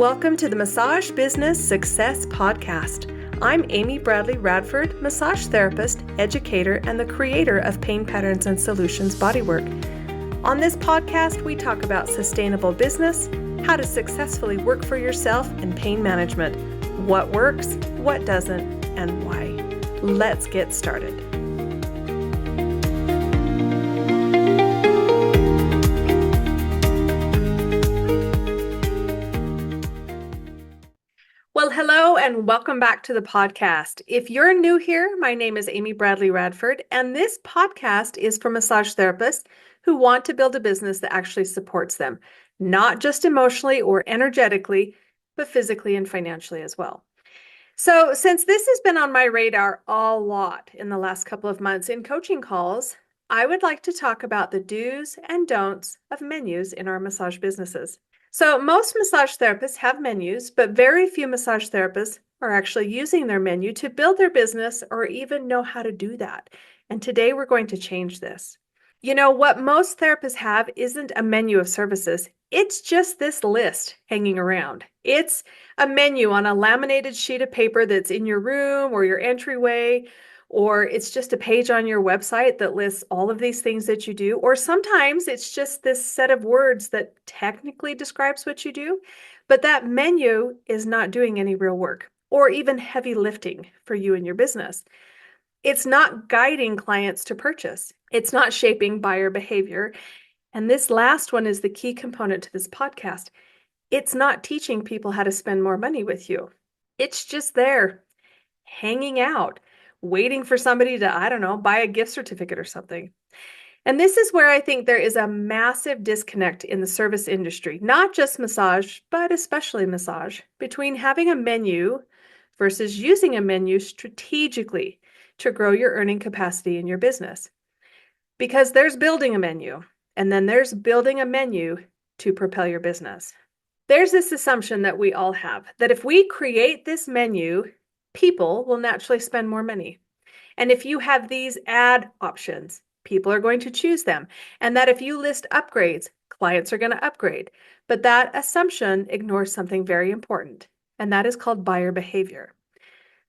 Welcome to the Massage Business Success Podcast. I'm Amy Bradley Radford, massage therapist, educator, and the creator of Pain Patterns and Solutions Bodywork. On this podcast, we talk about sustainable business, how to successfully work for yourself in pain management, what works, what doesn't, and why. Let's get started. Well, hello and welcome back to the podcast. If you're new here, my name is Amy Bradley Radford, and this podcast is for massage therapists who want to build a business that actually supports them, not just emotionally or energetically, but physically and financially as well. So since this has been on my radar a lot in the last couple of months in coaching calls, I would like to talk about the do's and don'ts of menus in our massage businesses. So most massage therapists have menus, but very few massage therapists are actually using their menu to build their business or even know how to do that. And today we're going to change this. You know, what most therapists have isn't a menu of services. It's just this list hanging around. It's a menu on a laminated sheet of paper that's in your room or your entryway, or it's just a page on your website that lists all of these things that you do. Or sometimes it's just this set of words that technically describes what you do, but that menu is not doing any real work or even heavy lifting for you and your business. It's not guiding clients to purchase. It's not shaping buyer behavior. And this last one is the key component to this podcast. It's not teaching people how to spend more money with you. It's just there, hanging out, waiting for somebody to, buy a gift certificate or something. And this is where I think there is a massive disconnect in the service industry, not just massage, but especially massage, between having a menu versus using a menu strategically to grow your earning capacity in your business. Because there's building a menu, and then there's building a menu to propel your business. There's this assumption that we all have, that if we create this menu, people will naturally spend more money. And if you have these ad options, people are going to choose them. And that if you list upgrades, clients are going to upgrade. But that assumption ignores something very important, and that is called buyer behavior.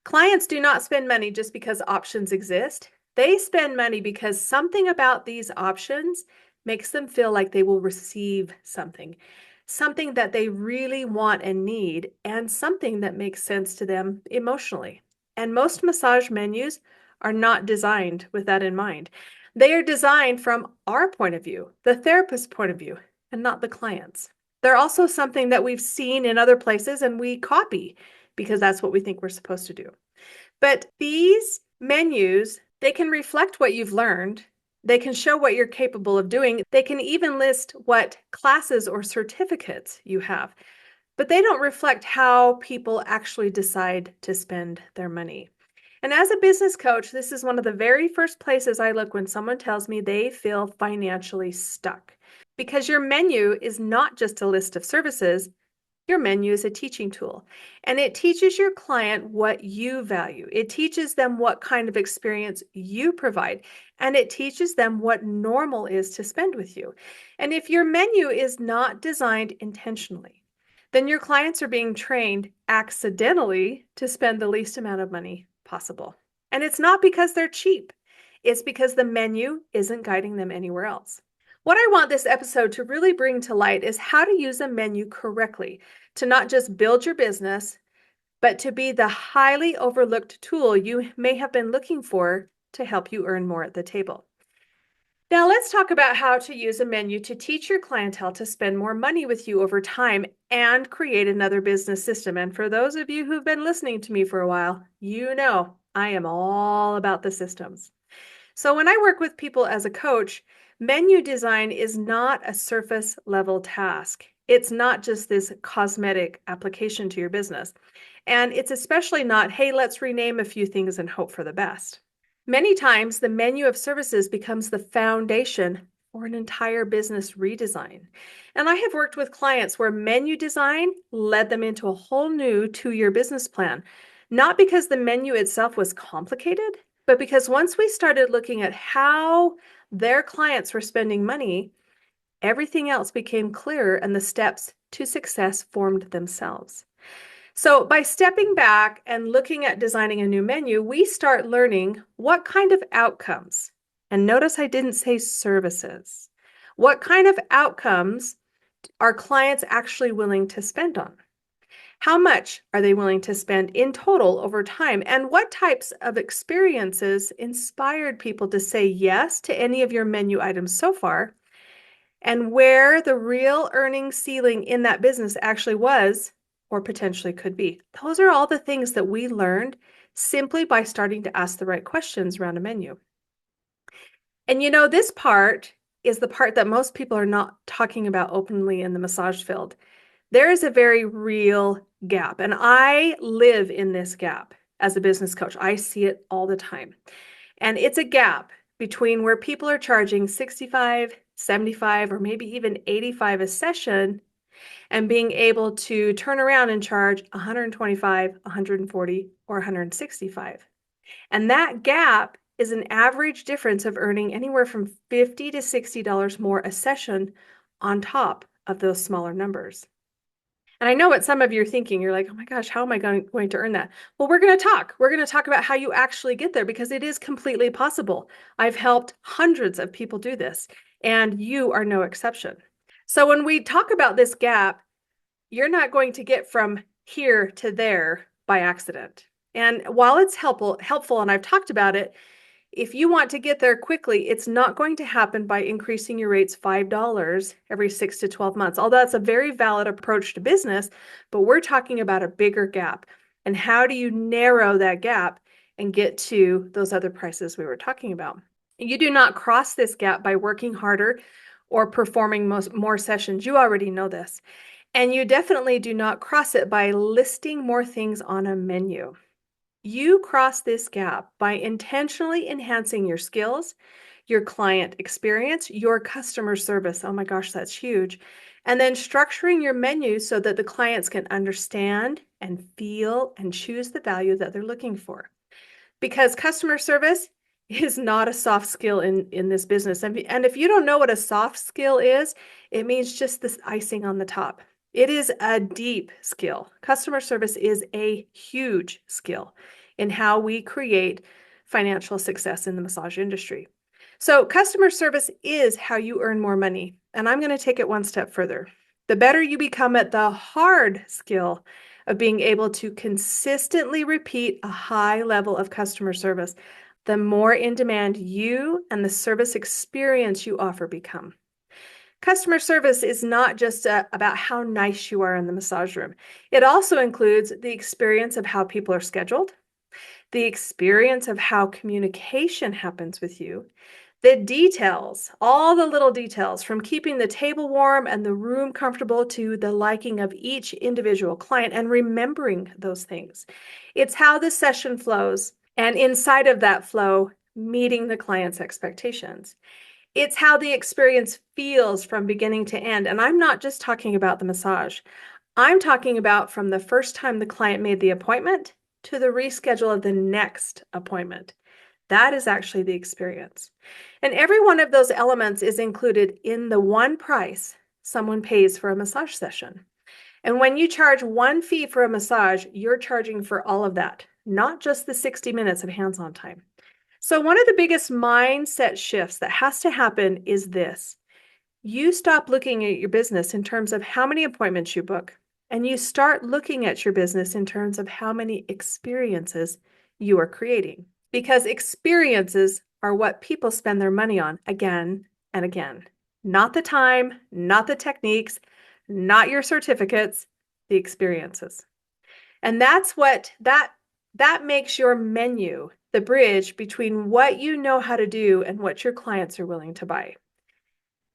Clients do not spend money just because options exist. They spend money because something about these options makes them feel like they will receive something that they really want and need, and something that makes sense to them emotionally. And most massage menus are not designed with that in mind. They are designed from our point of view, the therapist's point of view, and not the client's. They're also something that we've seen in other places and we copy because that's what we think we're supposed to do. But these menus, they can reflect what you've learned. They can show what you're capable of doing. They can even list what classes or certificates you have, but they don't reflect how people actually decide to spend their money. And as a business coach, this is one of the very first places I look when someone tells me they feel financially stuck. Because your menu is not just a list of services. Your menu is a teaching tool, and it teaches your client what you value. It teaches them what kind of experience you provide, and it teaches them what normal is to spend with you. And if your menu is not designed intentionally, then your clients are being trained accidentally to spend the least amount of money possible. And it's not because they're cheap. It's because the menu isn't guiding them anywhere else. What I want this episode to really bring to light is how to use a menu correctly to not just build your business, but to be the highly overlooked tool you may have been looking for to help you earn more at the table. Now let's talk about how to use a menu to teach your clientele to spend more money with you over time and create another business system. And for those of you who've been listening to me for a while, you know I am all about the systems. So when I work with people as a coach, menu design is not a surface level task. It's not just this cosmetic application to your business. And it's especially not, hey, let's rename a few things and hope for the best. Many times, the menu of services becomes the foundation for an entire business redesign. And I have worked with clients where menu design led them into a whole new 2-year business plan, not because the menu itself was complicated, but because once we started looking at how their clients were spending money, everything else became clearer and the steps to success formed themselves. So, by stepping back and looking at designing a new menu, we start learning what kind of outcomes, and notice I didn't say services, what kind of outcomes are clients actually willing to spend on? How much are they willing to spend in total over time? And what types of experiences inspired people to say yes to any of your menu items so far? And where the real earning ceiling in that business actually was or potentially could be. Those are all the things that we learned simply by starting to ask the right questions around a menu. And this part is the part that most people are not talking about openly in the massage field. There is a very real gap, and I live in this gap as a business coach. I see it all the time. And it's a gap between where people are charging 65, 75, or maybe even 85 a session and being able to turn around and charge 125, 140, or 165. And that gap is an average difference of earning anywhere from $50 to $60 more a session on top of those smaller numbers. And I know what some of you are thinking. You're like, oh my gosh, how am I going to earn that? Well, we're going to talk. We're going to talk about how you actually get there because it is completely possible. I've helped hundreds of people do this, and you are no exception. So when we talk about this gap, you're not going to get from here to there by accident. And while it's helpful, and I've talked about it, if you want to get there quickly, it's not going to happen by increasing your rates $5 every 6 to 12 months. Although that's a very valid approach to business, but we're talking about a bigger gap. And how do you narrow that gap and get to those other prices we were talking about? You do not cross this gap by working harder or performing more sessions. You already know this. And you definitely do not cross it by listing more things on a menu. You cross this gap by intentionally enhancing your skills, your client experience, your customer service. Oh my gosh, that's huge. And then structuring your menu so that the clients can understand and feel and choose the value that they're looking for. Because customer service is not a soft skill in this business. And if you don't know what a soft skill is, it means just this icing on the top. It is a deep skill. Customer service is a huge skill in how we create financial success in the massage industry. So customer service is how you earn more money. And I'm going to take it one step further. The better you become at the hard skill of being able to consistently repeat a high level of customer service, the more in demand you and the service experience you offer become. Customer service is not just about how nice you are in the massage room. It also includes the experience of how people are scheduled, the experience of how communication happens with you, the details, all the little details from keeping the table warm and the room comfortable to the liking of each individual client and remembering those things. It's how the session flows, and inside of that flow, meeting the client's expectations. It's how the experience feels from beginning to end. And I'm not just talking about the massage. I'm talking about from the first time the client made the appointment to the reschedule of the next appointment. That is actually the experience. And every one of those elements is included in the one price someone pays for a massage session. And when you charge one fee for a massage, you're charging for all of that, not just the 60 minutes of hands-on time. So one of the biggest mindset shifts that has to happen is this. You stop looking at your business in terms of how many appointments you book, and you start looking at your business in terms of how many experiences you are creating. Because experiences are what people spend their money on again and again. Not the time, not the techniques, not your certificates, the experiences. And that's what that makes your menu the bridge between what you know how to do and what your clients are willing to buy.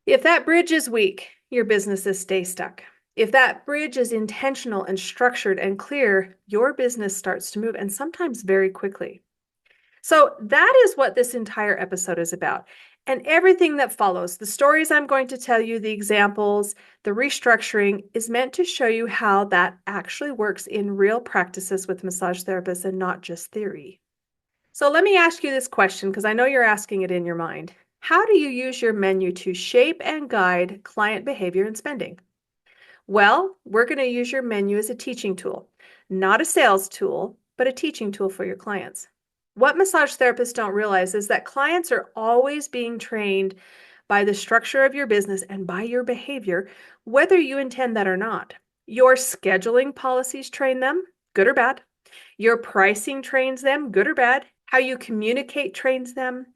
If that bridge is weak, your businesses stay stuck. If that bridge is intentional and structured and clear, your business starts to move, and sometimes very quickly. So that is what this entire episode is about. And everything that follows, the stories I'm going to tell you, the examples, the restructuring, is meant to show you how that actually works in real practices with massage therapists and not just theory. So let me ask you this question, because I know you're asking it in your mind. How do you use your menu to shape and guide client behavior and spending? Well, we're going to use your menu as a teaching tool, not a sales tool, but a teaching tool for your clients. What massage therapists don't realize is that clients are always being trained by the structure of your business and by your behavior, whether you intend that or not. Your scheduling policies train them, good or bad. Your pricing trains them, good or bad. How you communicate trains them.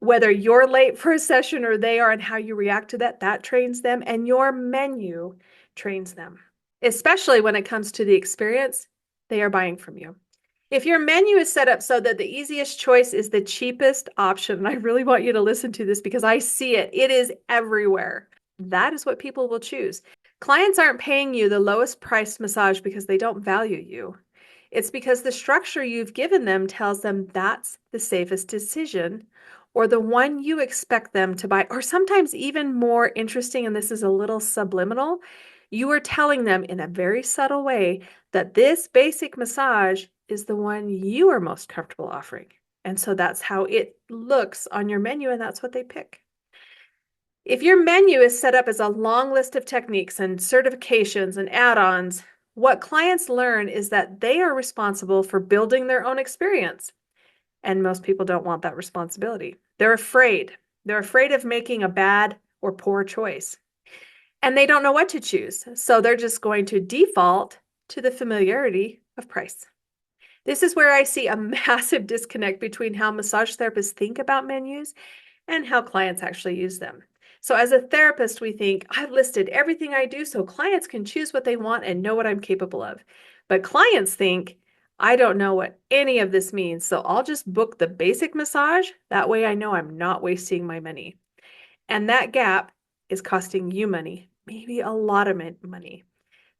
Whether you're late for a session or they are, and how you react to that, that trains them. And your menu trains them, especially when it comes to the experience they are buying from you. If your menu is set up so that the easiest choice is the cheapest option, and I really want you to listen to this because I see it, it is everywhere. That is what people will choose. Clients aren't paying you the lowest priced massage because they don't value you. It's because the structure you've given them tells them that's the safest decision or the one you expect them to buy, or sometimes even more interesting, and this is a little subliminal, you are telling them in a very subtle way that this basic massage is the one you are most comfortable offering. And so that's how it looks on your menu, and that's what they pick. If your menu is set up as a long list of techniques and certifications and add-ons, what clients learn is that they are responsible for building their own experience. And most people don't want that responsibility. They're afraid. They're afraid of making a bad or poor choice. And they don't know what to choose. So they're just going to default to the familiarity of price. This is where I see a massive disconnect between how massage therapists think about menus and how clients actually use them. So as a therapist, we think, I've listed everything I do so clients can choose what they want and know what I'm capable of. But clients think, I don't know what any of this means, so I'll just book the basic massage. That way I know I'm not wasting my money. And that gap is costing you money, maybe a lot of money,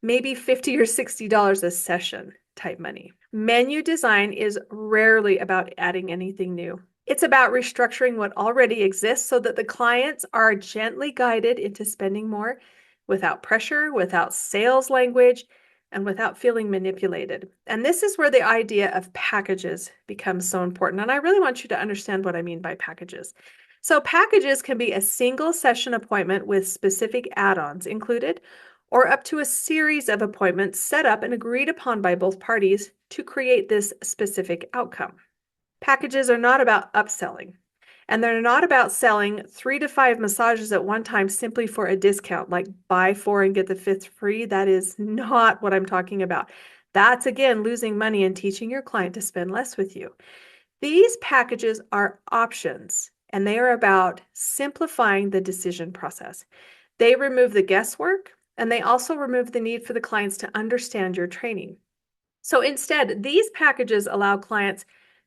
maybe $50 or $60 a session type money. Menu design is rarely about adding anything new. It's about restructuring what already exists so that the clients are gently guided into spending more without pressure, without sales language, and without feeling manipulated. And this is where the idea of packages becomes so important. And I really want you to understand what I mean by packages. So packages can be a single session appointment with specific add-ons included, or up to a series of appointments set up and agreed upon by both parties to create this specific outcome. Packages are not about upselling, and they're not about selling 3 to 5 massages at one time simply for a discount, like buy 4 and get the 5th free. That is not what I'm talking about. That's, again, losing money and teaching your client to spend less with you. These packages are options, and they are about simplifying the decision process. They remove the guesswork, and they also remove the need for the clients to understand your training. So instead, these packages allow clients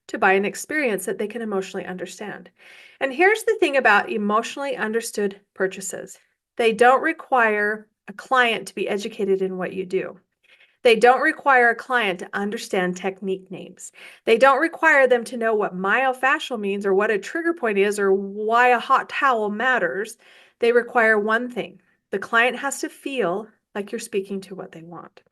to buy an experience that they can emotionally understand. And here's the thing about emotionally understood purchases. They don't require a client to be educated in what you do. They don't require a client to understand technique names. They don't require them to know what myofascial means or what a trigger point is or why a hot towel matters. They require one thing. The client has to feel like you're speaking to what they want.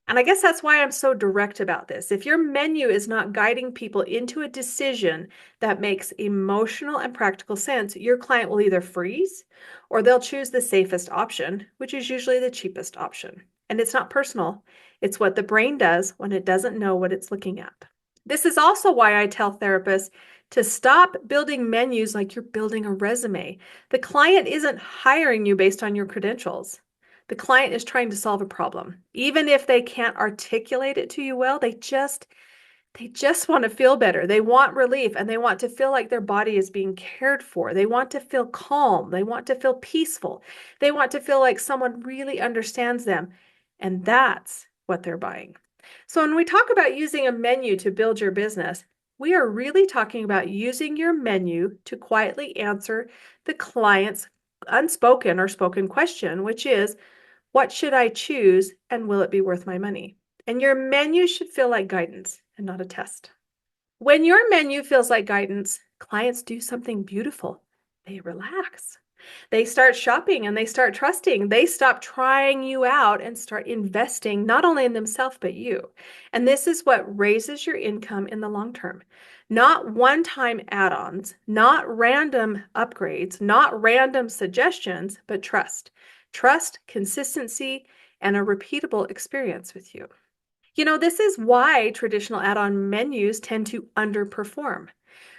And I guess that's why I'm so direct about this. If your menu is not guiding people into a decision that makes emotional and practical sense, your client will either freeze or they'll choose the safest option, which is usually the cheapest option. And it's not personal. It's what the brain does when it doesn't know what it's looking at. This is also why I tell therapists to stop building menus like you're building a resume. The client isn't hiring you based on your credentials. The client is trying to solve a problem. Even if they can't articulate it to you well, they just want to feel better. They want relief, and they want to feel like their body is being cared for. They want to feel calm. They want to feel peaceful. They want to feel like someone really understands them. And that's what they're buying. So when we talk about using a menu to build your business, we are really talking about using your menu to quietly answer the client's unspoken or spoken question, which is, what should I choose, and will it be worth my money? And your menu should feel like guidance and not a test. When your menu feels like guidance, clients do something beautiful. They relax. They start shopping and they start trusting. They stop trying you out and start investing not only in themselves, but you. And this is what raises your income in the long term. Not one-time add-ons, not random upgrades, not random suggestions, but trust. trust, consistency, and a repeatable experience with you. This is why traditional add-on menus tend to underperform.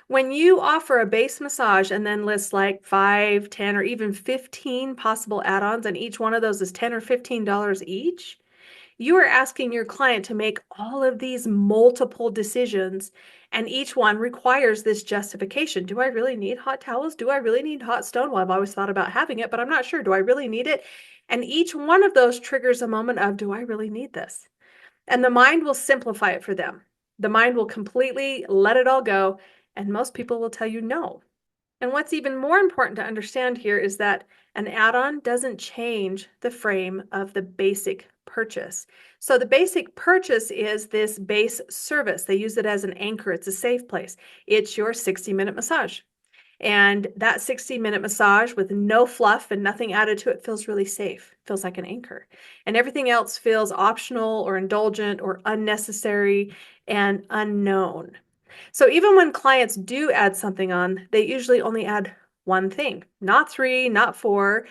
When you offer a base massage and then list like 5, 10, or even 15 possible add-ons, and each one of those is $10 or $15 each, you are asking your client to make all of these multiple decisions, and each one requires this justification. Do I really need hot towels? Do I really need hot stone? Well, I've always thought about having it, but I'm not sure. Do I really need it? And each one of those triggers a moment of, do I really need this? And the mind will simplify it for them. The mind will completely let it all go, and most people will tell you no. And what's even more important to understand here is that an add-on doesn't change the frame of the basic purchase. So the basic purchase is this base service. They use it as an anchor. It's a safe place. It's your 60-minute massage. And that 60-minute massage with no fluff and nothing added to it feels really safe, feels like an anchor. And everything else feels optional or indulgent or unnecessary and unknown. So even when clients do add something on, they usually only add one thing, not 3, not 4,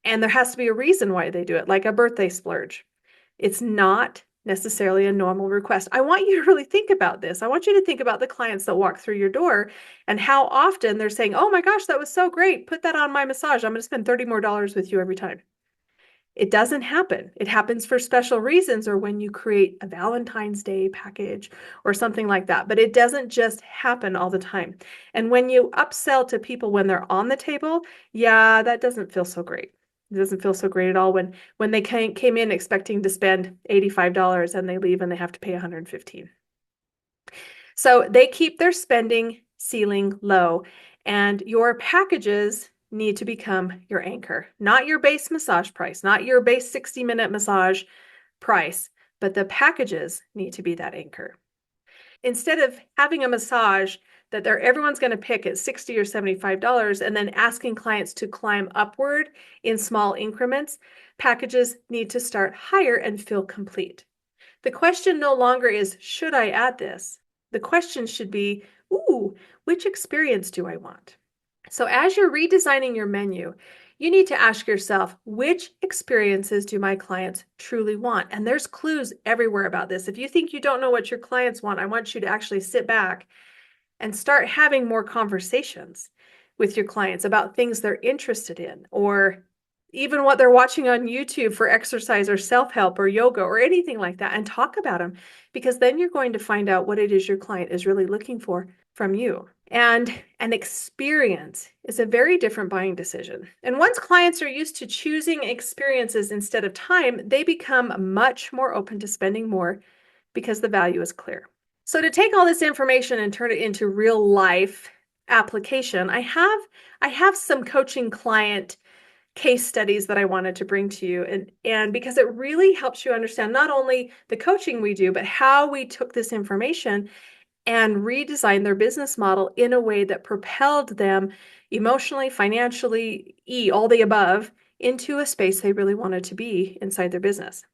and there has to be a reason why they do it, like a birthday splurge. It's not necessarily a normal request. I want you to really think about this. I want you to think about the clients that walk through your door and how often they're saying, oh my gosh, that was so great. Put that on my massage. I'm going to spend $30 more with you every time. It doesn't happen. It happens for special reasons or when you create a Valentine's Day package or something like that. But it doesn't just happen all the time. And when you upsell to people when they're on the table, yeah, that doesn't feel so great. It doesn't feel so great at all when they came in expecting to spend $85 and they leave and they have to pay $115. So they keep their spending ceiling low, and your packages need to become your anchor, not your base massage price, not your base 60-minute massage price, but the packages need to be that anchor. Instead of having a massage that everyone's going to pick at $60 or $75 and then asking clients to climb upward in small increments, packages need to start higher and feel complete. The question no longer is, should I add this? The question should be, ooh, which experience do I want? So as you're redesigning your menu, you need to ask yourself, which experiences do my clients truly want? And there's clues everywhere about this. If you think you don't know what your clients want, I want you to actually sit back and start having more conversations with your clients about things they're interested in, or even what they're watching on YouTube for exercise or self-help or yoga or anything like that, and talk about them, because then you're going to find out what it is your client is really looking for from you. And an experience is a very different buying decision. And once clients are used to choosing experiences instead of time, they become much more open to spending more because the value is clear. So to take all this information and turn it into real life application, I have some coaching client case studies that I wanted to bring to you, and because it really helps you understand not only the coaching we do, but how we took this information and redesigned their business model in a way that propelled them emotionally, financially, all the above, into a space they really wanted to be inside their business.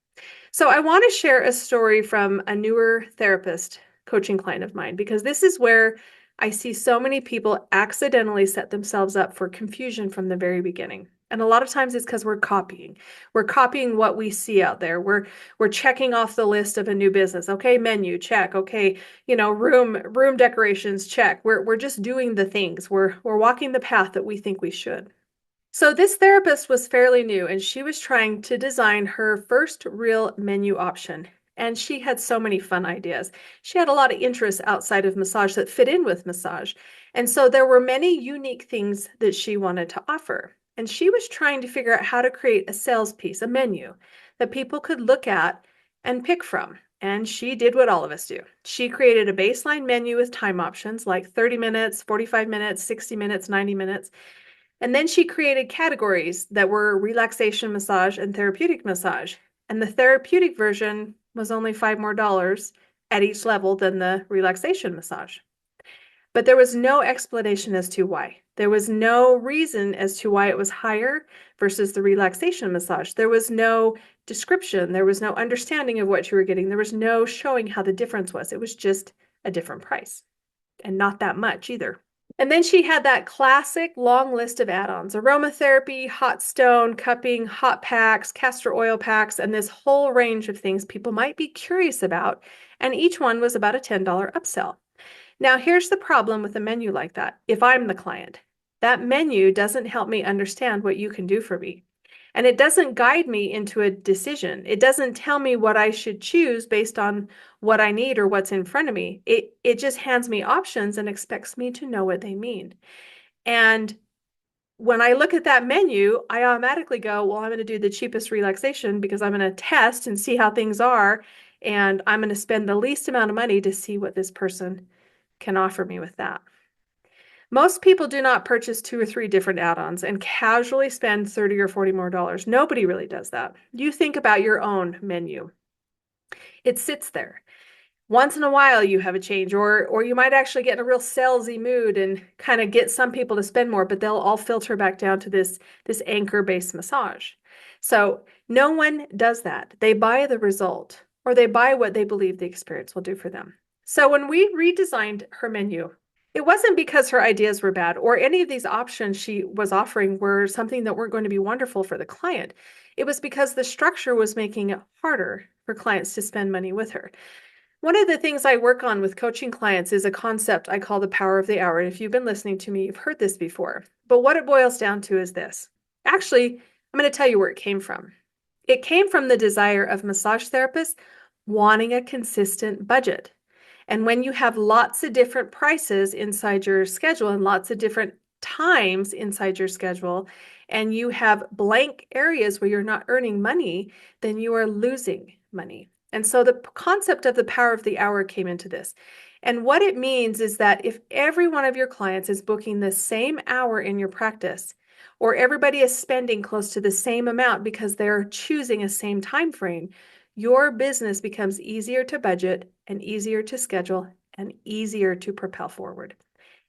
So I want to share a story from a newer therapist coaching client of mine, because this is where I see so many people accidentally set themselves up for confusion from the very beginning. And a lot of times it's because we're copying. We're copying what we see out there. We're checking off the list of a new business. Okay, menu, check. Okay, room decorations, check. We're just doing the things. We're walking the path that we think we should. So this therapist was fairly new, and she was trying to design her first real menu option. And she had so many fun ideas. She had a lot of interests outside of massage that fit in with massage. And so there were many unique things that she wanted to offer. And she was trying to figure out how to create a sales piece, a menu that people could look at and pick from. And she did what all of us do. She created a baseline menu with time options like 30 minutes, 45 minutes, 60 minutes, 90 minutes. And then she created categories that were relaxation massage and therapeutic massage. And the therapeutic version was only $5 more at each level than the relaxation massage. But there was no explanation as to why. There was no reason as to why it was higher versus the relaxation massage. There was no description. There was no understanding of what you were getting. There was no showing how the difference was. It was just a different price, and not that much either. And then she had that classic long list of add-ons: aromatherapy, hot stone, cupping, hot packs, castor oil packs, and this whole range of things people might be curious about. And each one was about a $10 upsell. Now, here's the problem with a menu like that. If I'm the client, that menu doesn't help me understand what you can do for me. And it doesn't guide me into a decision. It doesn't tell me what I should choose based on what I need or what's in front of me. It just hands me options and expects me to know what they mean. And when I look at that menu, I automatically go, well, I'm going to do the cheapest relaxation because I'm going to test and see how things are. And I'm going to spend the least amount of money to see what this person can offer me with that. Most people do not purchase 2 or 3 different add-ons and casually spend $30 or $40 more. Nobody really does that. You think about your own menu. It sits there. Once in a while you have a change, or you might actually get in a real salesy mood and kind of get some people to spend more, but they'll all filter back down to this anchor-based massage. So no one does that. They buy the result, or they buy what they believe the experience will do for them. So when we redesigned her menu, it wasn't because her ideas were bad or any of these options she was offering were something that weren't going to be wonderful for the client. It was because the structure was making it harder for clients to spend money with her. One of the things I work on with coaching clients is a concept I call the power of the hour. And if you've been listening to me, you've heard this before. But what it boils down to is this. Actually, I'm going to tell you where it came from. It came from the desire of massage therapists wanting a consistent budget. And when you have lots of different prices inside your schedule and lots of different times inside your schedule, and you have blank areas where you're not earning money, then you are losing money. And so the concept of the power of the hour came into this. And what it means is that if every one of your clients is booking the same hour in your practice, or everybody is spending close to the same amount because they're choosing a same time frame, your business becomes easier to budget and easier to schedule and easier to propel forward.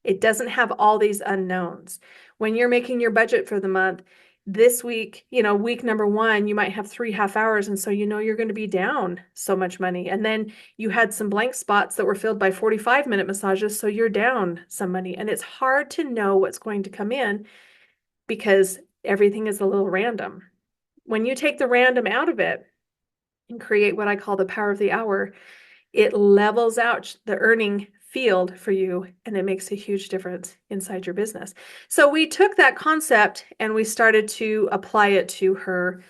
It doesn't have all these unknowns. When you're making your budget for the month, this week, week number 1, you might have 3 half hours. And so you're going to be down so much money. And then you had some blank spots that were filled by 45-minute massages. So you're down some money. And it's hard to know what's going to come in because everything is a little random. When you take the random out of it and create what I call the power of the hour, it levels out the earning field for you, and it makes a huge difference inside your business. So we took that concept and we started to apply it to her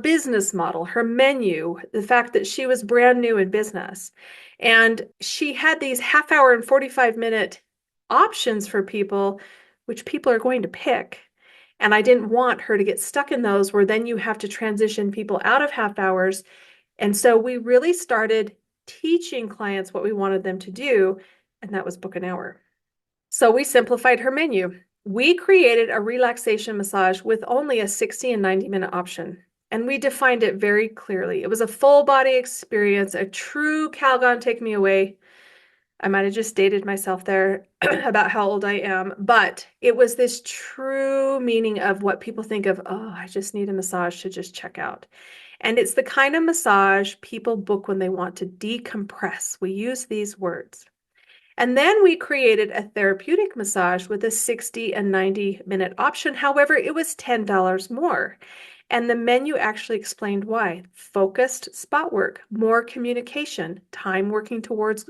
business model, her menu, the fact that she was brand new in business. And she had these half hour and 45-minute options for people, which people are going to pick. And I didn't want her to get stuck in those where then you have to transition people out of half hours. And so we really started teaching clients what we wanted them to do, and that was book an hour. So we simplified her menu. We created a relaxation massage with only a 60 and 90-minute option, and we defined it very clearly. It was a full body experience, a true Calgon take me away. I might have just dated myself there about how old I am, but it was this true meaning of what people think of, oh, I just need a massage to just check out. And it's the kind of massage people book when they want to decompress. We use these words. And then we created a therapeutic massage with a 60 and 90-minute option. However, it was $10 more. And the menu actually explained why. Focused spot work, more communication, time working towards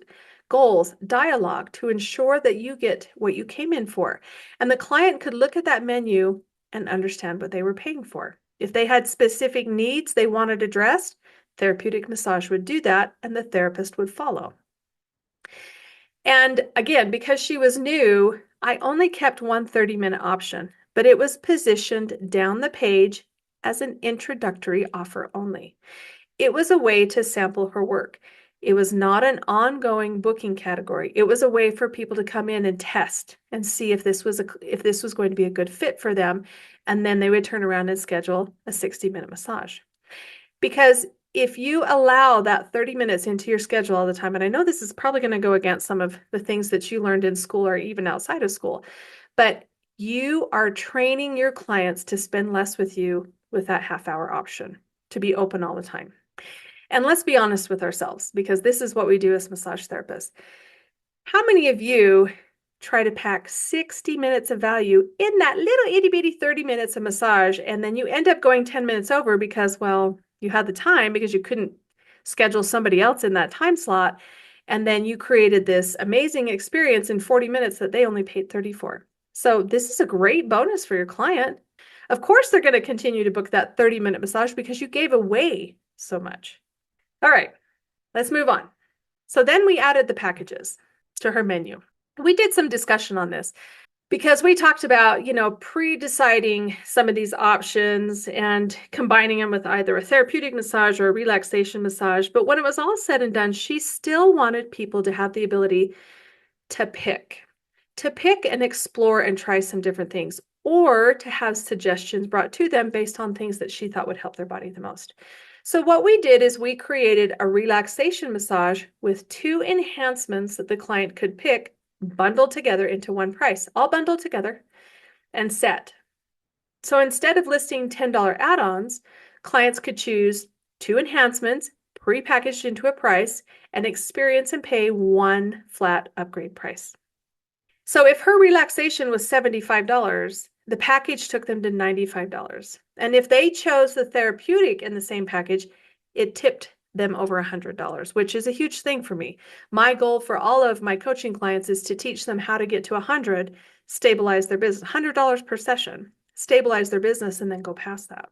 goals, dialogue to ensure that you get what you came in for. And the client could look at that menu and understand what they were paying for. If they had specific needs they wanted addressed, therapeutic massage would do that and the therapist would follow. And again, because she was new, I only kept one 30-minute option, but it was positioned down the page as an introductory offer only. It was a way to sample her work. It was not an ongoing booking category. It was a way for people to come in and test and see if this was going to be a good fit for them, and then they would turn around and schedule a 60-minute massage. Because if you allow that 30 minutes into your schedule all the time, and I know this is probably going to go against some of the things that you learned in school or even outside of school, but you are training your clients to spend less with you with that half-hour option, to be open all the time. And let's be honest with ourselves, because this is what we do as massage therapists. How many of you try to pack 60 minutes of value in that little itty bitty 30 minutes of massage, and then you end up going 10 minutes over because, well, you had the time because you couldn't schedule somebody else in that time slot. And then you created this amazing experience in 40 minutes that they only paid 30 for. So this is a great bonus for your client. Of course, they're going to continue to book that 30-minute massage because you gave away so much. All right, let's move on. So then we added the packages to her menu. We did some discussion on this because we talked about, pre-deciding some of these options and combining them with either a therapeutic massage or a relaxation massage. But when it was all said and done, she still wanted people to have the ability to pick and explore and try some different things, or to have suggestions brought to them based on things that she thought would help their body the most. So what we did is we created a relaxation massage with 2 enhancements that the client could pick, bundled together into one price, all bundled together and set. So instead of listing $10 add-ons, clients could choose 2 enhancements pre-packaged into a price and experience and pay one flat upgrade price. So if her relaxation was $75, the package took them to $95. And if they chose the therapeutic in the same package, it tipped them over $100, which is a huge thing for me. My goal for all of my coaching clients is to teach them how to get to 100, stabilize their business, $100 per session, stabilize their business, and then go past that.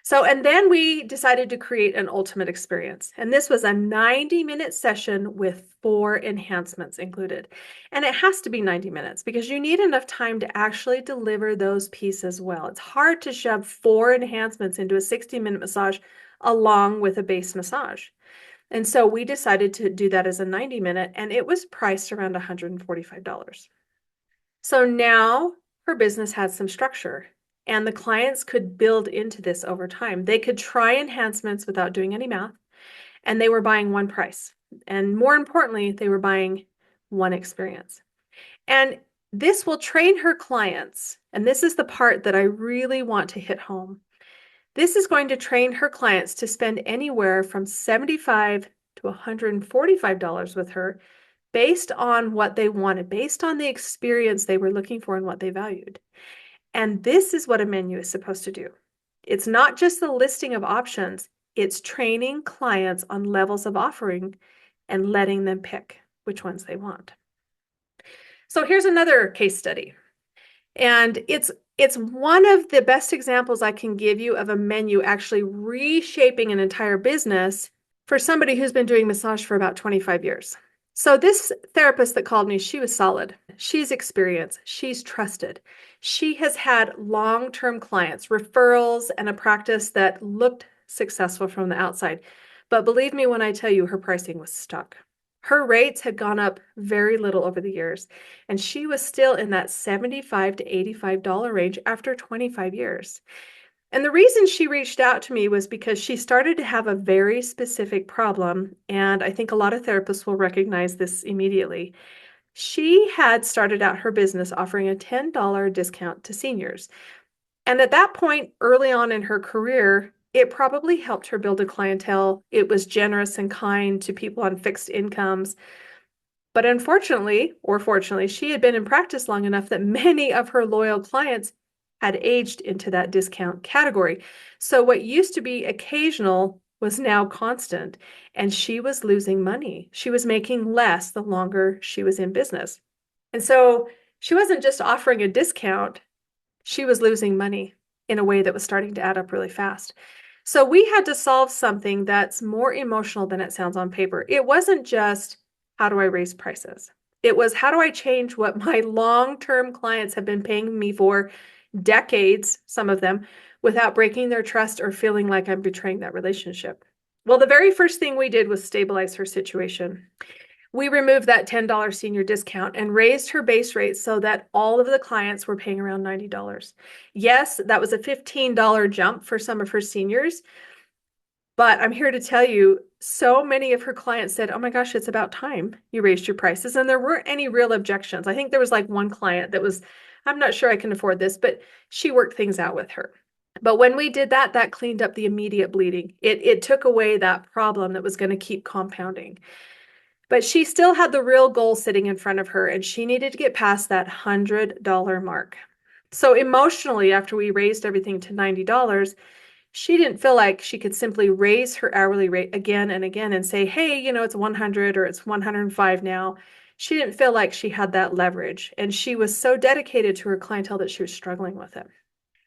So, and then we decided to create an ultimate experience. And this was a 90-minute session with 4 enhancements included. And it has to be 90 minutes because you need enough time to actually deliver those pieces well. It's hard to shove 4 enhancements into a 60-minute massage along with a base massage. And so we decided to do that as a 90-minute, and it was priced around $145. So now her business has some structure. And the clients could build into this over time. They could try enhancements without doing any math, and they were buying one price. And more importantly, they were buying one experience. And this will train her clients. And this is the part that I really want to hit home. This is going to train her clients to spend anywhere from $75 to $145 with her based on what they wanted, based on the experience they were looking for and what they valued. And this is what a menu is supposed to do. It's not just the listing of options, it's training clients on levels of offering and letting them pick which ones they want. So here's another case study. And it's one of the best examples I can give you of a menu actually reshaping an entire business for somebody who's been doing massage for about 25 years. So this therapist that called me, she was solid. She's experienced. She's trusted. She has had long-term clients, referrals, and a practice that looked successful from the outside. But believe me when I tell you, her pricing was stuck. Her rates had gone up very little over the years, and she was still in that $75 to $85 range after 25 years. And the reason she reached out to me was because she started to have a very specific problem, and I think a lot of therapists will recognize this immediately. She had started out her business offering a $10 discount to seniors. And at that point, early on in her career, it probably helped her build a clientele. It was generous and kind to people on fixed incomes. But unfortunately, or fortunately, she had been in practice long enough that many of her loyal clients had aged into that discount category. So what used to be occasional was now constant, and she was losing money. She was making less the longer she was in business. And so she wasn't just offering a discount, she was losing money in a way that was starting to add up really fast. So we had to solve something that's more emotional than it sounds on paper. It wasn't just, how do I raise prices? It was, how do I change what my long-term clients have been paying me for decades, some of them, without breaking their trust or feeling like I'm betraying that relationship? Well, the very first thing we did was stabilize her situation. We removed that $10 senior discount and raised her base rate so that all of the clients were paying around $90. Yes, that was a $15 jump for some of her seniors, but I'm here to tell you, so many of her clients said, oh my gosh, it's about time you raised your prices. And there weren't any real objections. I think there was like one client that was, I'm not sure I can afford this, but she worked things out with her. But when we did that, that cleaned up the immediate bleeding. It took away that problem that was going to keep compounding. But she still had the real goal sitting in front of her, and she needed to get past that $100 mark. So emotionally, after we raised everything to $90, she didn't feel like she could simply raise her hourly rate again and again and say, hey, it's 100 or it's 105 now. She didn't feel like she had that leverage. And she was so dedicated to her clientele that she was struggling with it.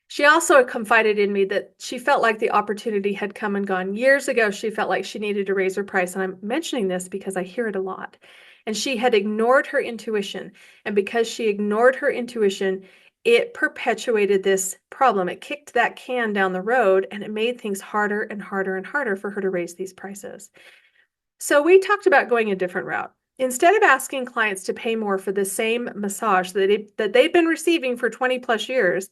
She also confided in me that she felt like the opportunity had come and gone. Years ago, she felt like she needed to raise her price. And I'm mentioning this because I hear it a lot. And she had ignored her intuition. And because she ignored her intuition, it perpetuated this problem. It kicked that can down the road and it made things harder and harder and harder for her to raise these prices. So we talked about going a different route. Instead of asking clients to pay more for the same massage that they've been receiving for 20 plus years,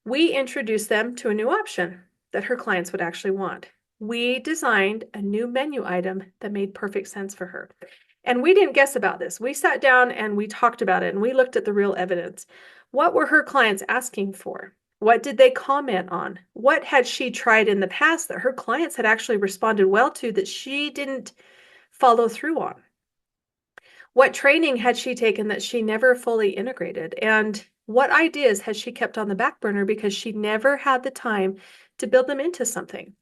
we introduced them to a new option that her clients would actually want. We designed a new menu item that made perfect sense for her. And we didn't guess about this. We sat down and we talked about it and we looked at the real evidence. What were her clients asking for? What did they comment on? What had she tried in the past that her clients had actually responded well to that she didn't follow through on? What training had she taken that she never fully integrated? And what ideas has she kept on the back burner because she never had the time to build them into something?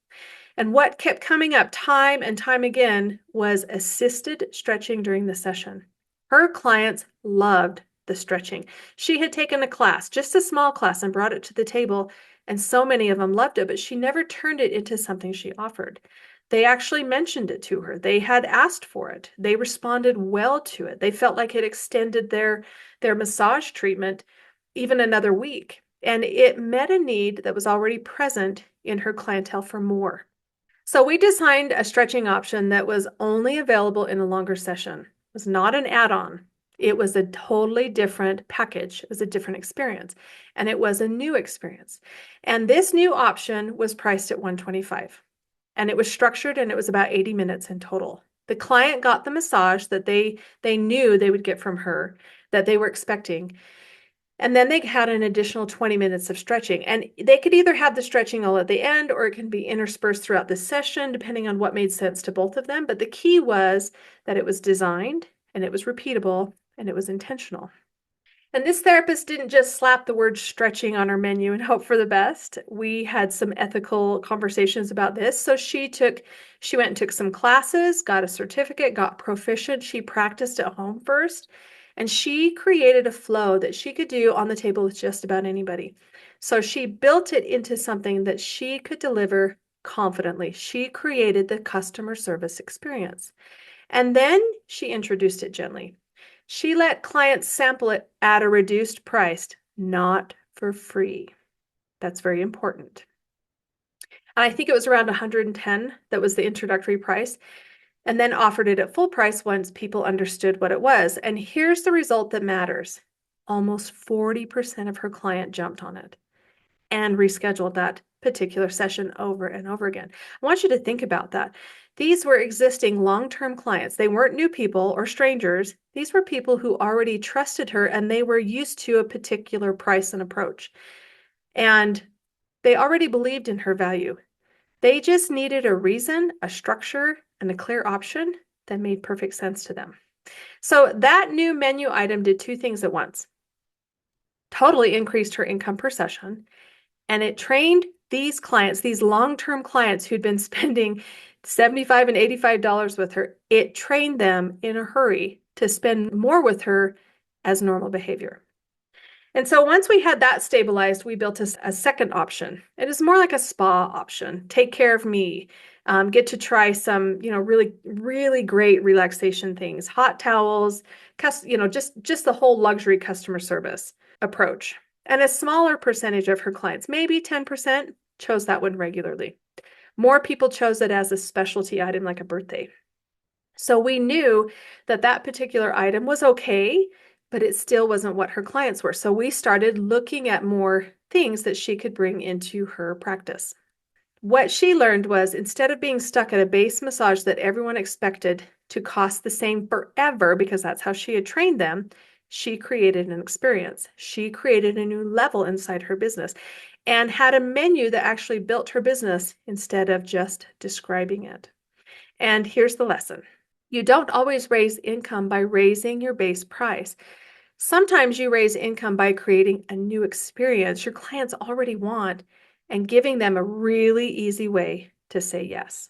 And what kept coming up time and time again was assisted stretching during the session. Her clients loved the stretching. She had taken a class, just a small class, and brought it to the table, and so many of them loved it, but she never turned it into something she offered. They actually mentioned it to her. They had asked for it. They responded well to it. They felt like it extended their massage treatment even another week. And it met a need that was already present in her clientele for more. So we designed a stretching option that was only available in a longer session. It was not an add-on. It was a totally different package. It was a different experience. And it was a new experience. And this new option was priced at $125. And it was structured and it was about 80 minutes in total. The client got the massage that they knew they would get from her, that they were expecting. And then they had an additional 20 minutes of stretching. And they could either have the stretching all at the end or it can be interspersed throughout the session, depending on what made sense to both of them. But the key was that it was designed and it was repeatable and it was intentional. And this therapist didn't just slap the word stretching on her menu and hope for the best. We had some ethical conversations about this. So she went and took some classes, got a certificate, got proficient. She practiced at home first, and she created a flow that she could do on the table with just about anybody. So she built it into something that she could deliver confidently. She created the customer service experience. And then she introduced it gently. She let clients sample it at a reduced price, not for free. That's very important. And I think it was around 110 that was the introductory price, and then offered it at full price once people understood what it was. And here's the result that matters. Almost 40% of her client jumped on it and rescheduled that particular session over and over again. I want you to think about that. These were existing long-term clients. They weren't new people or strangers. These were people who already trusted her and they were used to a particular price and approach. And they already believed in her value. They just needed a reason, a structure, and a clear option that made perfect sense to them. So that new menu item did two things at once. Totally increased her income per session, and it trained these clients, these long-term clients who'd been spending $75 and $85 with her, it trained them in a hurry to spend more with her as normal behavior. And so once we had that stabilized, we built a second option. It is more like a spa option. Take care of me. Get to try some, really, really great relaxation things, hot towels, just the whole luxury customer service approach. And a smaller percentage of her clients, maybe 10%, chose that one regularly. More people chose it as a specialty item like a birthday. So we knew that that particular item was okay, but it still wasn't what her clients were. So we started looking at more things that she could bring into her practice. What she learned was instead of being stuck at a base massage that everyone expected to cost the same forever, because that's how she had trained them, she created an experience. She created a new level inside her business and had a menu that actually built her business instead of just describing it. And here's the lesson. You don't always raise income by raising your base price. Sometimes you raise income by creating a new experience your clients already want and giving them a really easy way to say yes.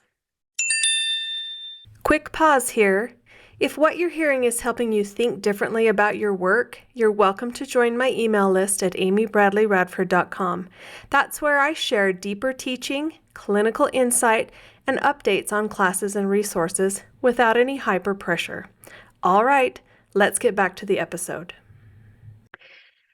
Quick pause here. If what you're hearing is helping you think differently about your work, you're welcome to join my email list at amybradleyradford.com. That's where I share deeper teaching, clinical insight, and updates on classes and resources without any hyper pressure. All right, let's get back to the episode.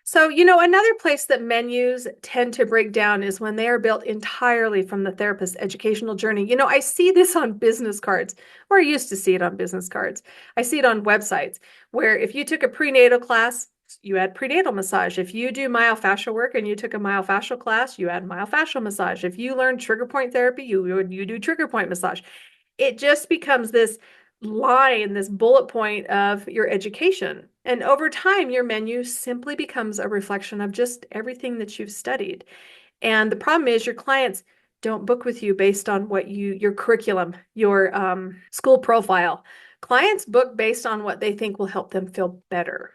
So, another place that menus tend to break down is when they are built entirely from the therapist's educational journey. I see this on business cards, or I used to see it on business cards. I see it on websites where if you took a prenatal class, you add prenatal massage. If you do myofascial work and you took a myofascial class, you add myofascial massage. If you learn trigger point therapy, you do trigger point massage. It just becomes this line, this bullet point of your education. And over time, your menu simply becomes a reflection of just everything that you've studied. And the problem is your clients don't book with you based on what your curriculum, your school profile. Clients book based on what they think will help them feel better.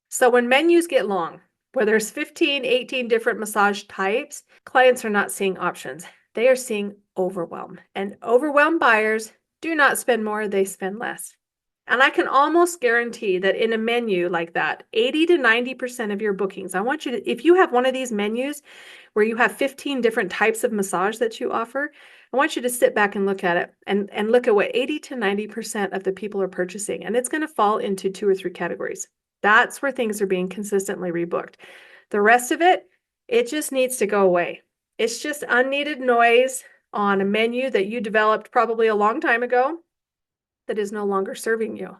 So when menus get long, where there's 15, 18 different massage types, clients are not seeing options. They are seeing overwhelm. And overwhelmed buyers do not spend more, they spend less. And I can almost guarantee that in a menu like that, 80 to 90% of your bookings, I want you to, if you have one of these menus where you have 15 different types of massage that you offer, I want you to sit back and look at it and look at what 80 to 90% of the people are purchasing. And it's going to fall into 2 or 3 categories. That's where things are being consistently rebooked. The rest of it, it just needs to go away. It's just unneeded noise on a menu that you developed probably a long time ago that is no longer serving you.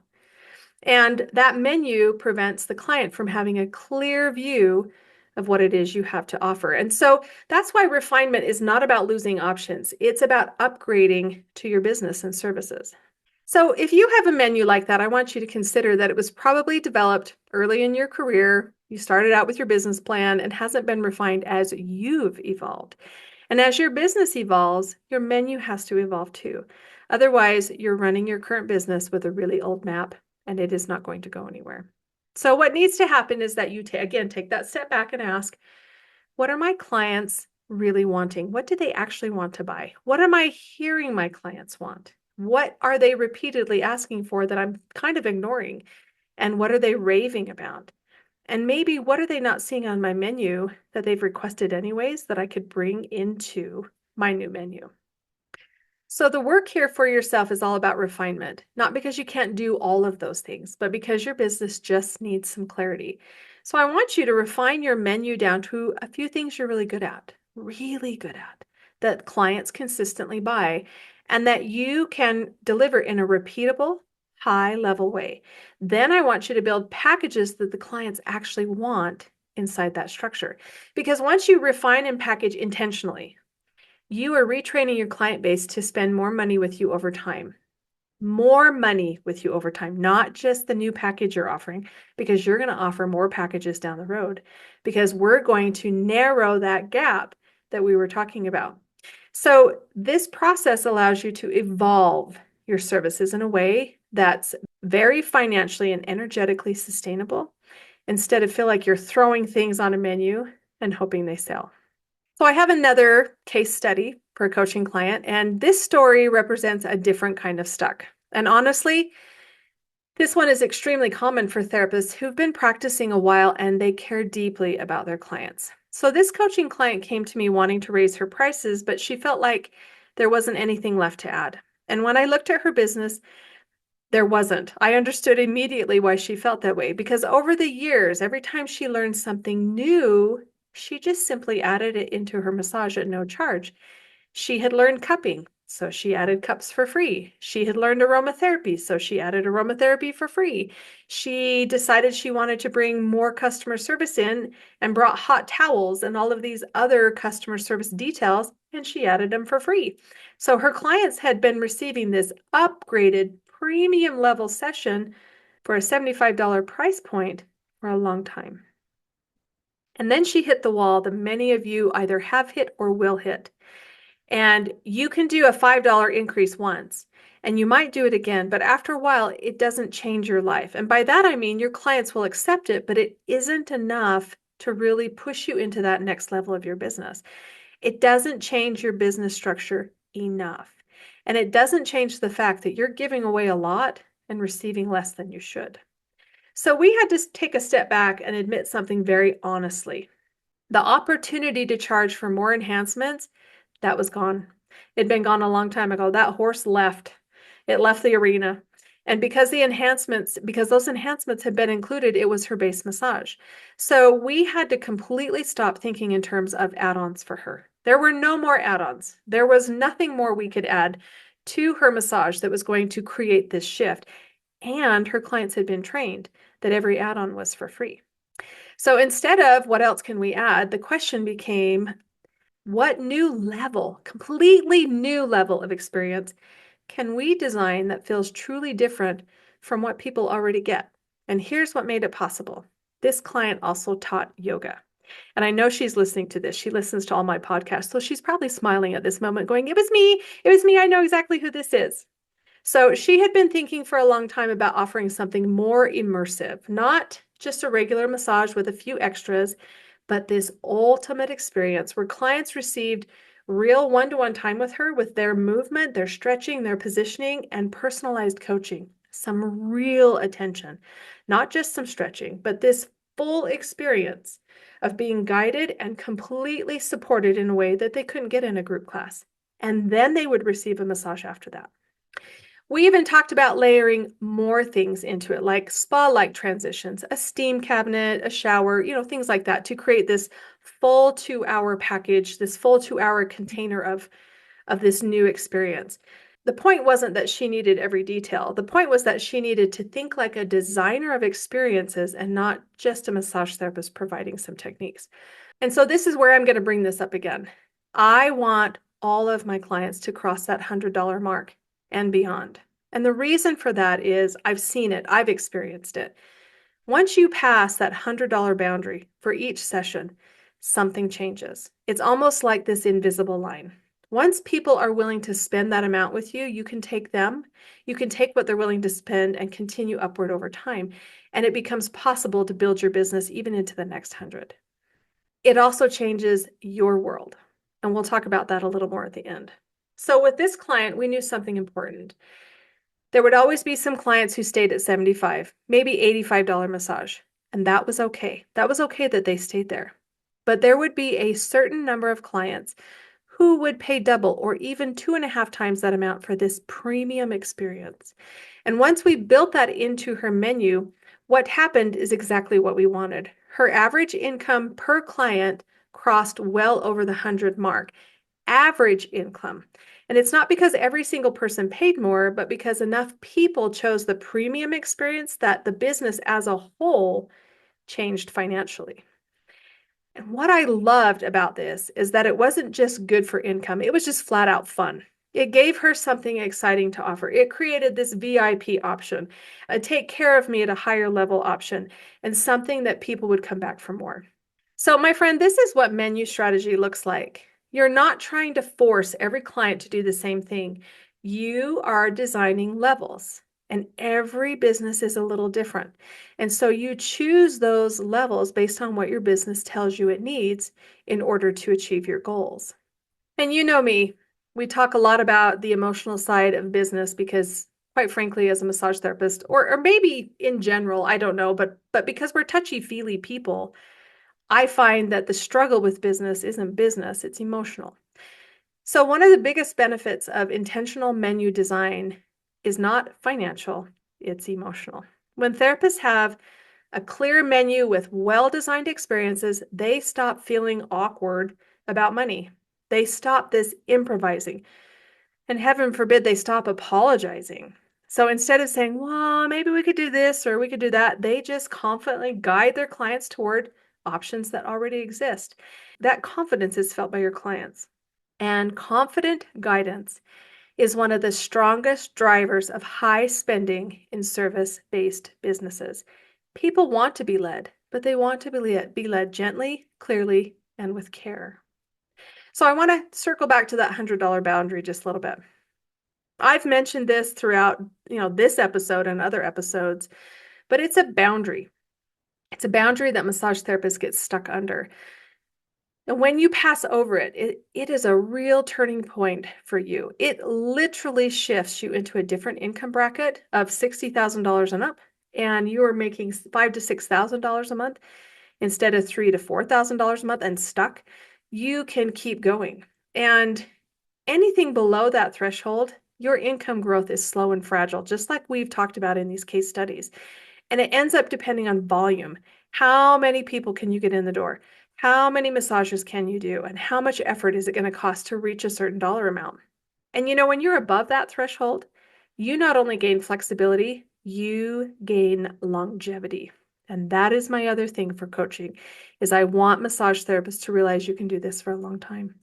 And that menu prevents the client from having a clear view of what it is you have to offer. And so that's why refinement is not about losing options. It's about upgrading to your business and services. So if you have a menu like that, I want you to consider that it was probably developed early in your career. You started out with your business plan and hasn't been refined as you've evolved. And as your business evolves, your menu has to evolve too. Otherwise, you're running your current business with a really old map and it is not going to go anywhere. So what needs to happen is that you take that step back and ask, what are my clients really wanting? What do they actually want to buy? What am I hearing my clients want? What are they repeatedly asking for that I'm kind of ignoring? And what are they raving about? And maybe what are they not seeing on my menu that they've requested anyways that I could bring into my new menu? So the work here for yourself is all about refinement, not because you can't do all of those things, but because your business just needs some clarity. So I want you to refine your menu down to a few things you're really good at, that clients consistently buy, and that you can deliver in a repeatable, high level way. Then I want you to build packages that the clients actually want inside that structure. Because once you refine and package intentionally, you are retraining your client base to spend more money with you over time. More money with you over time, not just the new package you're offering, because you're going to offer more packages down the road, because we're going to narrow that gap that we were talking about. So this process allows you to evolve your services in a way that's very financially and energetically sustainable, instead of feel like you're throwing things on a menu and hoping they sell. So I have another case study for a coaching client, and this story represents a different kind of stuck. And honestly, this one is extremely common for therapists who've been practicing a while and they care deeply about their clients. So this coaching client came to me wanting to raise her prices, but she felt like there wasn't anything left to add. And when I looked at her business, there wasn't. I understood immediately why she felt that way, because over the years, every time she learned something new, she just simply added it into her massage at no charge. She had learned cupping, so she added cups for free. She had learned aromatherapy, so she added aromatherapy for free. She decided she wanted to bring more customer service in and brought hot towels and all of these other customer service details, and she added them for free. So her clients had been receiving this upgraded premium level session for a $75 price point for a long time. And then she hit the wall that many of you either have hit or will hit. And you can do a $5 increase once, and you might do it again, but after a while, it doesn't change your life. And by that, I mean your clients will accept it, but it isn't enough to really push you into that next level of your business. It doesn't change your business structure enough. And it doesn't change the fact that you're giving away a lot and receiving less than you should. So we had to take a step back and admit something very honestly. The opportunity to charge for more enhancements, that was gone. It'd been gone a long time ago. That horse left. It left the arena. And because those enhancements had been included, it was her base massage. So we had to completely stop thinking in terms of add-ons for her. There were no more add-ons. There was nothing more we could add to her massage that was going to create this shift. And her clients had been trained that every add-on was for free. So instead of what else can we add, the question became, what new level, completely new level of experience can we design that feels truly different from what people already get? And here's what made it possible. This client also taught yoga. And I know she's listening to this. She listens to all my podcasts. So she's probably smiling at this moment, going, "It was me. It was me. I know exactly who this is." So she had been thinking for a long time about offering something more immersive, not just a regular massage with a few extras, but this ultimate experience where clients received real one-to-one time with her with their movement, their stretching, their positioning, and personalized coaching. Some real attention, not just some stretching, but this full experience of being guided and completely supported in a way that they couldn't get in a group class. And then they would receive a massage after that. We even talked about layering more things into it, like spa-like transitions, a steam cabinet, a shower, things like that, to create this full 2-hour package, this full 2-hour container of this new experience. The point wasn't that she needed every detail. The point was that she needed to think like a designer of experiences and not just a massage therapist providing some techniques. And so this is where I'm going to bring this up again. I want all of my clients to cross that $100 mark and beyond. And the reason for that is I've seen it, I've experienced it. Once you pass that $100 boundary for each session, something changes. It's almost like this invisible line. Once people are willing to spend that amount with you, you can take what they're willing to spend and continue upward over time. And it becomes possible to build your business even into the next 100. It also changes your world. And we'll talk about that a little more at the end. So with this client, we knew something important. There would always be some clients who stayed at $75, maybe $85 massage. And that was okay. That was okay that they stayed there. But there would be a certain number of clients who would pay double or even 2.5 times that amount for this premium experience. And once we built that into her menu, what happened is exactly what we wanted. Her average income per client crossed well over the 100 mark. Average income. And it's not because every single person paid more, but because enough people chose the premium experience that the business as a whole changed financially. And what I loved about this is that it wasn't just good for income, it was just flat out fun. It gave her something exciting to offer. It created this VIP option, a take care of me at a higher level option, and something that people would come back for more. So, my friend, this is what menu strategy looks like. You're not trying to force every client to do the same thing. You are designing levels, and every business is a little different. And so you choose those levels based on what your business tells you it needs in order to achieve your goals. And you know me, we talk a lot about the emotional side of business because, quite frankly, as a massage therapist, or maybe in general, I don't know, but because we're touchy-feely people, I find that the struggle with business isn't business, it's emotional. So one of the biggest benefits of intentional menu design is not financial, it's emotional. When therapists have a clear menu with well-designed experiences, they stop feeling awkward about money. They stop this improvising. And heaven forbid they stop apologizing. So instead of saying, well, maybe we could do this or we could do that, they just confidently guide their clients toward options that already exist. That confidence is felt by your clients. And confident guidance is one of the strongest drivers of high spending in service-based businesses. People want to be led, but they want to be led gently, clearly, and with care. So I want to circle back to that $100 boundary just a little bit. I've mentioned this throughout, this episode and other episodes, but it's a boundary. It's a boundary that massage therapists get stuck under. And when you pass over it is a real turning point for you. It literally shifts you into a different income bracket of $60,000 and up, and you are making $5,000 to $6,000 a month instead of $3,000 to $4,000 a month and stuck. You can keep going. And anything below that threshold, your income growth is slow and fragile, just like we've talked about in these case studies. And it ends up depending on volume. How many people can you get in the door? How many massages can you do? And how much effort is it going to cost to reach a certain dollar amount? And when you're above that threshold, you not only gain flexibility, you gain longevity. And that is my other thing for coaching, is I want massage therapists to realize you can do this for a long time.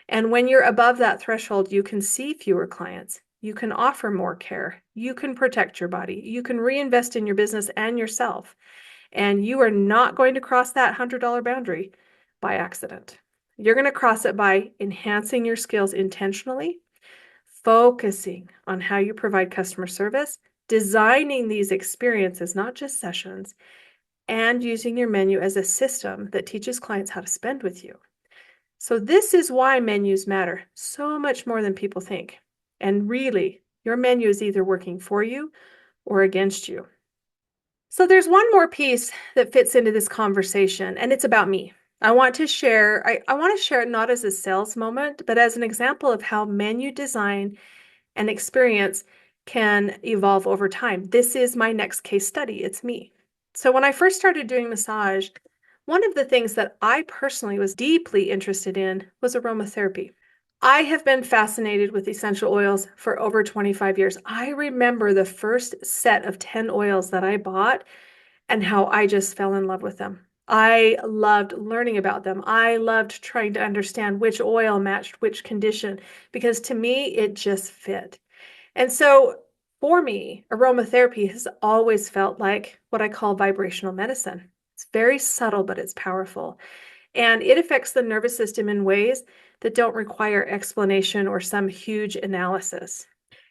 And when you're above that threshold, you can see fewer clients. You can offer more care. You can protect your body. You can reinvest in your business and yourself. And you are not going to cross that $100 boundary by accident. You're going to cross it by enhancing your skills intentionally, focusing on how you provide customer service, designing these experiences, not just sessions, and using your menu as a system that teaches clients how to spend with you. So this is why menus matter so much more than people think. And really, your menu is either working for you or against you. So there's one more piece that fits into this conversation, and it's about me. I want to share it not as a sales moment, but as an example of how menu design and experience can evolve over time. This is my next case study. It's me. So when I first started doing massage, one of the things that I personally was deeply interested in was aromatherapy. I have been fascinated with essential oils for over 25 years. I remember the first set of 10 oils that I bought and how I just fell in love with them. I loved learning about them. I loved trying to understand which oil matched which condition, because to me, it just fit. And so for me, aromatherapy has always felt like what I call vibrational medicine. It's very subtle, but it's powerful. And it affects the nervous system in ways that don't require explanation or some huge analysis.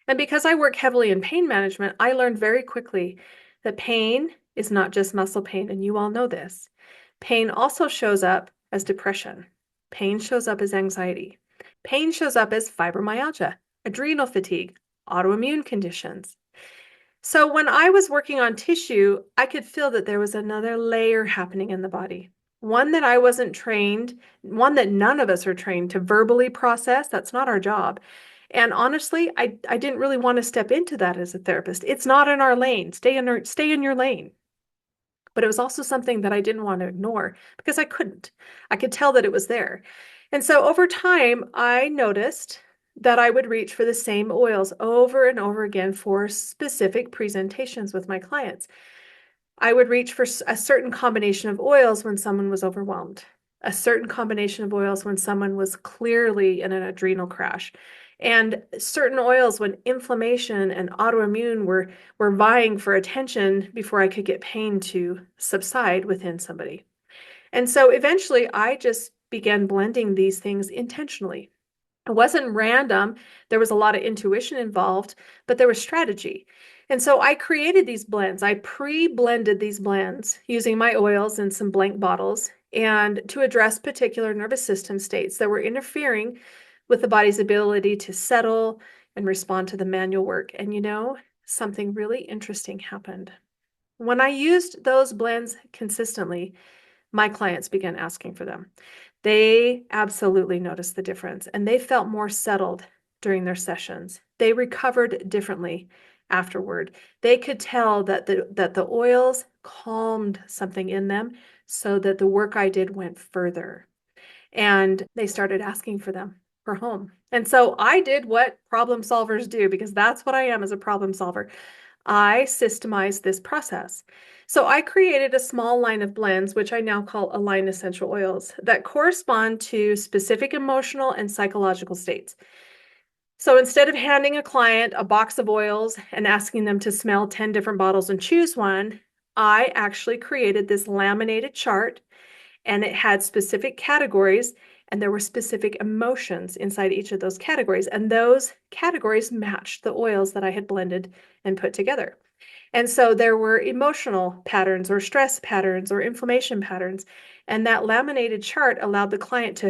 And because I work heavily in pain management, I learned very quickly that pain is not just muscle pain, and you all know this. Pain also shows up as depression. Pain shows up as anxiety. Pain shows up as fibromyalgia, adrenal fatigue, autoimmune conditions. So when I was working on tissue, I could feel that there was another layer happening in the body. One that I wasn't trained, one that none of us are trained to verbally process. That's not our job. And honestly, I didn't really want to step into that as a therapist. It's not in our lane. Stay in your lane. But it was also something that I didn't want to ignore because I couldn't. I could tell that it was there. And so over time, I noticed that I would reach for the same oils over and over again for specific presentations with my clients. I would reach for a certain combination of oils when someone was overwhelmed, a certain combination of oils when someone was clearly in an adrenal crash, and certain oils when inflammation and autoimmune were vying for attention before I could get pain to subside within somebody. And so eventually I just began blending these things intentionally. It wasn't random. There was a lot of intuition involved, but there was strategy. And so I created these blends. I pre-blended these blends using my oils and some blank bottles, and to address particular nervous system states that were interfering with the body's ability to settle and respond to the manual work. And something really interesting happened. When I used those blends consistently, my clients began asking for them. They absolutely noticed the difference, and they felt more settled during their sessions. They recovered differently afterward. They could tell that the oils calmed something in them so that the work I did went further. And they started asking for them for home. And so I did what problem solvers do, because that's what I am as a problem solver. I systemized this process. So I created a small line of blends, which I now call Align Essential Oils, that correspond to specific emotional and psychological states. So instead of handing a client a box of oils and asking them to smell 10 different bottles and choose one, I actually created this laminated chart, and it had specific categories, And there were specific emotions inside each of those categories. And those categories matched the oils that I had blended and put together. And so there were emotional patterns or stress patterns or inflammation patterns. And that laminated chart allowed the client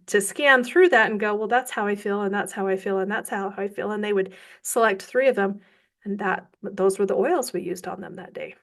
to scan through that and go, well, that's how I feel, and that's how I feel, and that's how I feel. And they would select 3 of them. And those were the oils we used on them that day.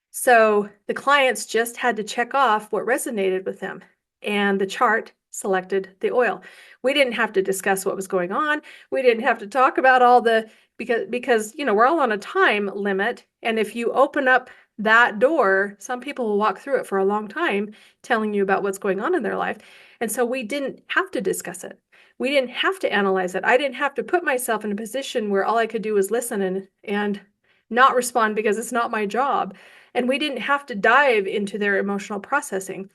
So the clients just had to check off what resonated with them, and the chart selected the oil. We didn't have to discuss what was going on. We didn't have to talk about all the, because we're all on a time limit. And if you open up that door, some people will walk through it for a long time telling you about what's going on in their life. And so we didn't have to discuss it. We didn't have to analyze it. I didn't have to put myself in a position where all I could do was listen and not respond because it's not my job. And we didn't have to dive into their emotional processing.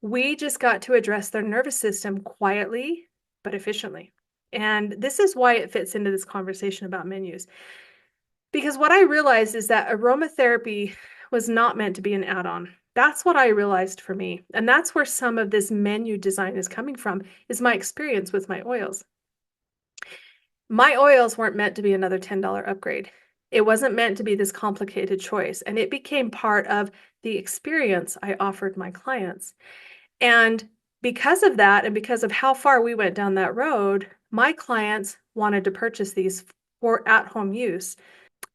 We just got to address their nervous system quietly, but efficiently. And this is why it fits into this conversation about menus. Because what I realized is that aromatherapy was not meant to be an add-on. That's what I realized for me. And that's where some of this menu design is coming from, is my experience with my oils. My oils weren't meant to be another $10 upgrade. It wasn't meant to be this complicated choice, and it became part of the experience I offered my clients. And because of that, and because of how far we went down that road, my clients wanted to purchase these for at-home use.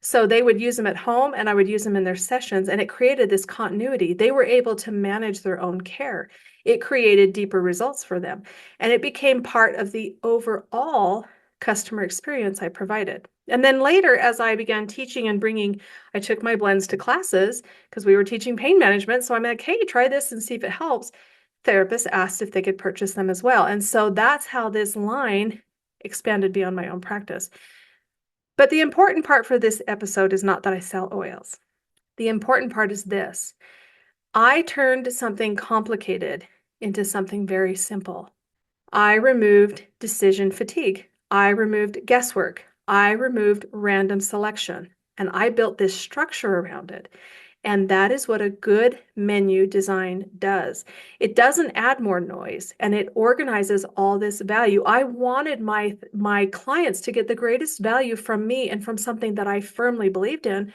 So they would use them at home, and I would use them in their sessions, and it created this continuity. They were able to manage their own care. It created deeper results for them, and it became part of the overall customer experience I provided. And then later, as I began teaching and I took my blends to classes because we were teaching pain management. So I'm like, hey, try this and see if it helps. Therapists asked if they could purchase them as well. And so that's how this line expanded beyond my own practice. But the important part for this episode is not that I sell oils. The important part is this. I turned something complicated into something very simple. I removed decision fatigue. I removed guesswork. I removed random selection, and I built this structure around it. And that is what a good menu design does. It doesn't add more noise, and it organizes all this value. I wanted my clients to get the greatest value from me and from something that I firmly believed in.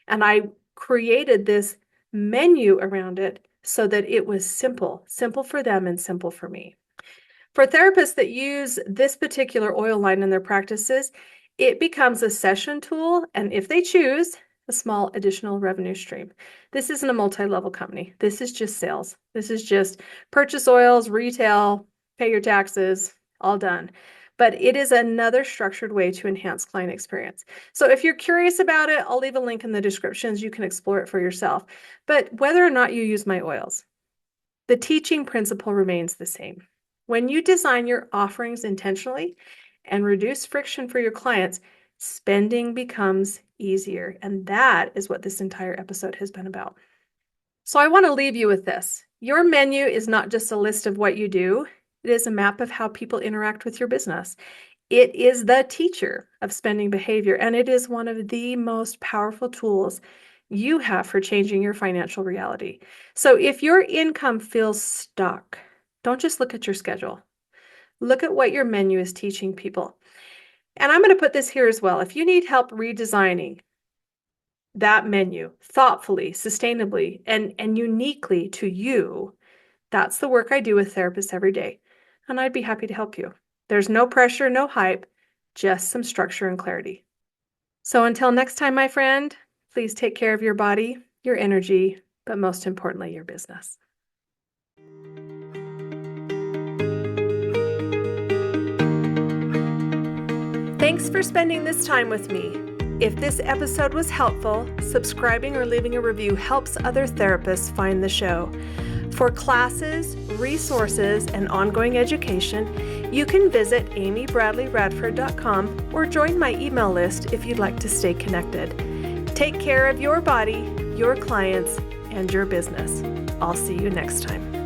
And I created this menu around it so that it was simple for them and simple for me. For therapists that use this particular oil line in their practices, it becomes a session tool, and if they choose, a small additional revenue stream. This isn't a multi-level company. This is just sales. This is just purchase oils, retail, pay your taxes, all done. But it is another structured way to enhance client experience. So if you're curious about it, I'll leave a link in the descriptions. You can explore it for yourself. But whether or not you use my oils, the teaching principle remains the same. When you design your offerings intentionally and reduce friction for your clients, spending becomes easier. And that is what this entire episode has been about. So I want to leave you with this. Your menu is not just a list of what you do. It is a map of how people interact with your business. It is the teacher of spending behavior, and it is one of the most powerful tools you have for changing your financial reality. So if your income feels stuck, don't just look at your schedule. Look at what your menu is teaching people. And I'm going to put this here as well. If you need help redesigning that menu thoughtfully, sustainably, and uniquely to you, that's the work I do with therapists every day. And I'd be happy to help you. There's no pressure, no hype, just some structure and clarity. So until next time, my friend, please take care of your body, your energy, but most importantly, your business. Thanks for spending this time with me. If this episode was helpful, subscribing or leaving a review helps other therapists find the show. For classes, resources, and ongoing education, you can visit amybradleyradford.com or join my email list if you'd like to stay connected. Take care of your body, your clients, and your business. I'll see you next time.